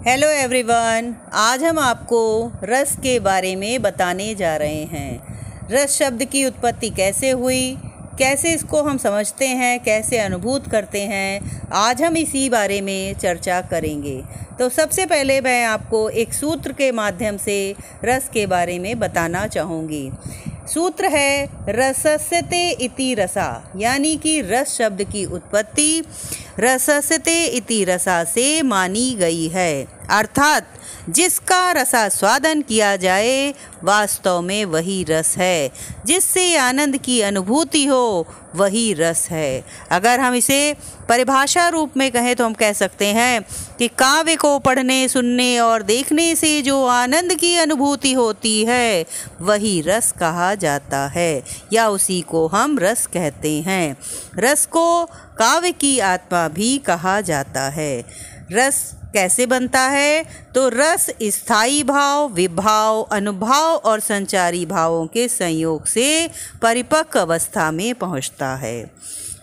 Hello everyone, आज हम आपको रस के बारे में बताने जा रहे हैं। रस शब्द की उत्पत्ति कैसे हुई, कैसे इसको हम समझते हैं, कैसे अनुभूत करते हैं, आज हम इसी बारे में चर्चा करेंगे। तो सबसे पहले मैं आपको एक सूत्र के माध्यम से रस के बारे में बताना चाहूँगी। सूत्र है रसस्यते इति रसा, यानी कि रस शब्द की उत्पत्ति रसस्यते इति रसा से मानी गई है, अर्थात जिसका रसास्वादन किया जाए वास्तव में वही रस है, जिससे आनंद की अनुभूति हो वही रस है। अगर हम इसे परिभाषा रूप में कहें तो हम कह सकते हैं कि काव्य को पढ़ने, सुनने और देखने से जो आनंद की अनुभूति होती है वही रस कहा जाता है, या उसी को हम रस कहते हैं। रस को काव्य की आत्मा भी कहा जाता है। रस कैसे बनता है? तो रस स्थायी भाव, विभाव, अनुभाव और संचारी भावों के संयोग से परिपक्व अवस्था में पहुंचता है।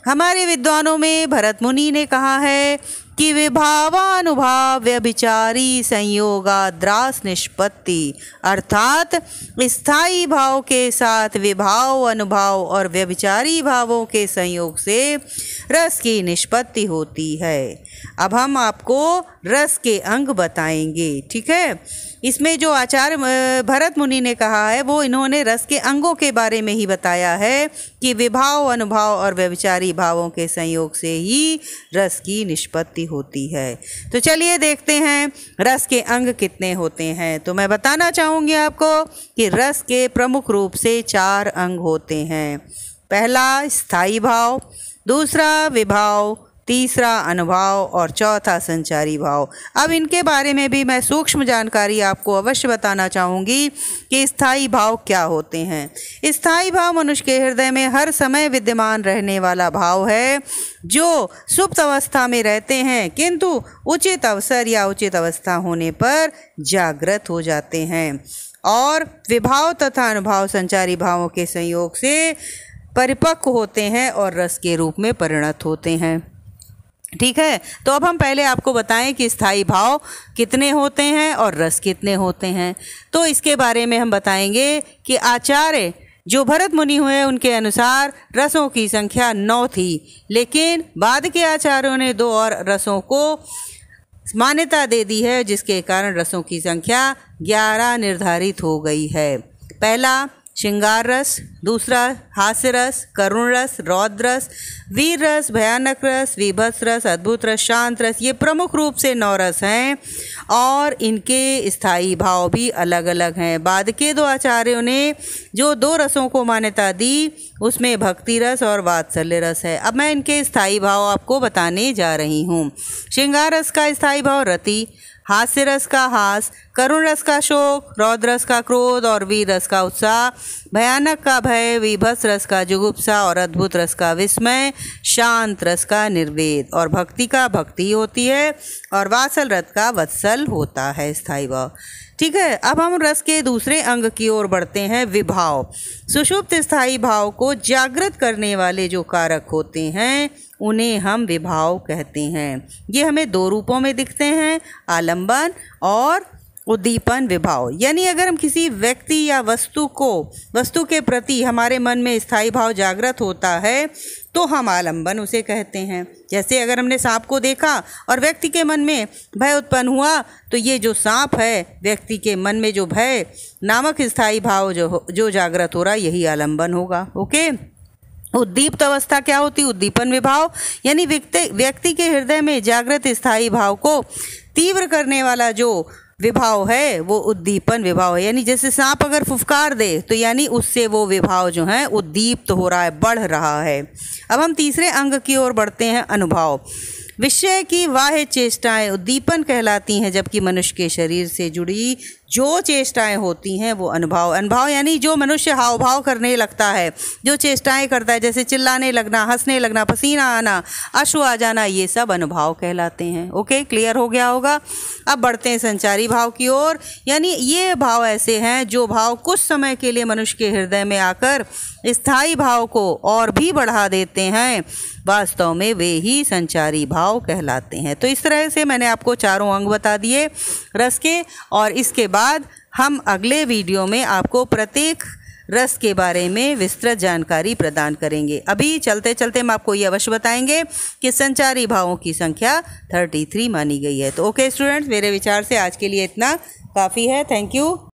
हमारे विद्वानों में भरत मुनि ने कहा है कि विभावानुभाव व्यभिचारी संयोगाद्रास निष्पत्ति, अर्थात स्थायी भाव के साथ विभाव, अनुभाव और व्यभिचारी भावों के संयोग से रस की निष्पत्ति होती है। अब हम आपको रस के अंग बताएंगे, ठीक है। इसमें जो आचार्य भरत मुनि ने कहा है वो इन्होंने रस के अंगों के बारे में ही बताया है कि विभाव, अनुभाव और व्यभिचारी भावों के संयोग से ही रस की निष्पत्ति होती है। तो चलिए देखते हैं रस के अंग कितने होते हैं। तो मैं बताना चाहूँगी आपको कि रस के प्रमुख रूप से 4 अंग होते हैं। पहला स्थायी भाव, दूसरा विभाव, तीसरा अनुभाव और चौथा संचारी भाव। अब इनके बारे में भी मैं सूक्ष्म जानकारी आपको अवश्य बताना चाहूँगी कि स्थायी भाव क्या होते हैं। स्थायी भाव मनुष्य के हृदय में हर समय विद्यमान रहने वाला भाव है, जो सुप्त अवस्था में रहते हैं किंतु उचित अवसर या उचित अवस्था होने पर जागृत हो जाते हैं। और विभाव तथा अनुभाव संचारी भावों के संयोग से परिपक्व होते हैं और रस के रूप में परिणत होते हैं, ठीक है। तो अब हम पहले आपको बताएं कि स्थायी भाव कितने होते हैं और रस कितने होते हैं। तो इसके बारे में हम बताएंगे कि आचार्य जो भरत मुनि हुए उनके अनुसार रसों की संख्या 9 थी, लेकिन बाद के आचार्यों ने 2 और रसों को मान्यता दे दी है, जिसके कारण रसों की संख्या 11 निर्धारित हो गई है। पहला श्रृंगार रस, दूसरा हास्य रस, करुण रस, रौद्र रस, वीर रस, भयानक रस, विभत्स रस, अद्भुत रस, शांत रस। ये प्रमुख रूप से 9 रस हैं और इनके स्थायी भाव भी अलग अलग हैं। बाद के 2 आचार्यों ने जो 2 रसों को मान्यता दी उसमें भक्ति रस और वात्सल्य रस है। अब मैं इनके स्थायी भाव आपको बताने जा रही हूँ। श्रृंगार रस का स्थायी भाव रति, हास्य रस का हास, करुण रस का शोक, रौद्र रस का क्रोध और वीर रस का उत्साह, भयानक का भय, विभत्स रस का जुगुप्सा और अद्भुत रस का विस्मय, शांत रस का निर्वेद और भक्ति का भक्ति होती है और वात्सल रस का वत्सल होता है स्थायी भाव, ठीक है। अब हम रस के दूसरे अंग की ओर बढ़ते हैं, विभाव। सुषुप्त स्थायी भाव को जागृत करने वाले जो कारक होते हैं उन्हें हम विभाव कहते हैं। ये हमें 2 रूपों में दिखते हैं, आलंबन और उद्दीपन विभाव। यानी अगर हम किसी व्यक्ति या वस्तु के प्रति हमारे मन में स्थायी भाव जागृत होता है तो हम आलंबन उसे कहते हैं। जैसे अगर हमने सांप को देखा और व्यक्ति के मन में भय उत्पन्न हुआ तो ये जो सांप है, व्यक्ति के मन में जो भय नामक स्थायी भाव जो जागृत हो रहा है, यही आलंबन होगा, ओके। उद्दीप्त अवस्था क्या होती? उद्दीपन विभाव, यानी व्यक्ति के हृदय में जागृत स्थायी भाव को तीव्र करने वाला जो विभाव है वो उद्दीपन विभाव है। यानी जैसे सांप अगर फुफकार दे तो यानी उससे वो विभाव जो है उद्दीप्त हो रहा है, बढ़ रहा है। अब हम तीसरे अंग की ओर बढ़ते हैं, अनुभव। विषय की बाह्य चेष्टाएं उद्दीपन कहलाती हैं, जबकि मनुष्य के शरीर से जुड़ी जो चेष्टाएं होती हैं वो अनुभव, अनुभव यानी जो मनुष्य हाव भाव करने लगता है, जो चेष्टाएं करता है, जैसे चिल्लाने लगना, हंसने लगना, पसीना आना, अश्रु आ जाना, ये सब अनुभव कहलाते हैं। ओके, क्लियर हो गया होगा। अब बढ़ते हैं संचारी भाव की ओर। यानी ये भाव ऐसे हैं जो भाव कुछ समय के लिए मनुष्य के हृदय में आकर स्थायी भाव को और भी बढ़ा देते हैं, वास्तव में वे ही संचारी भाव कहलाते हैं। तो इस तरह से मैंने आपको चारों अंग बता दिए रस के, और इसके बाद हम अगले वीडियो में आपको प्रत्येक रस के बारे में विस्तृत जानकारी प्रदान करेंगे। अभी चलते चलते हम आपको ये अवश्य बताएंगे कि संचारी भावों की संख्या 33 मानी गई है। तो ओके स्टूडेंट्स, मेरे विचार से आज के लिए इतना काफ़ी है। Thank you.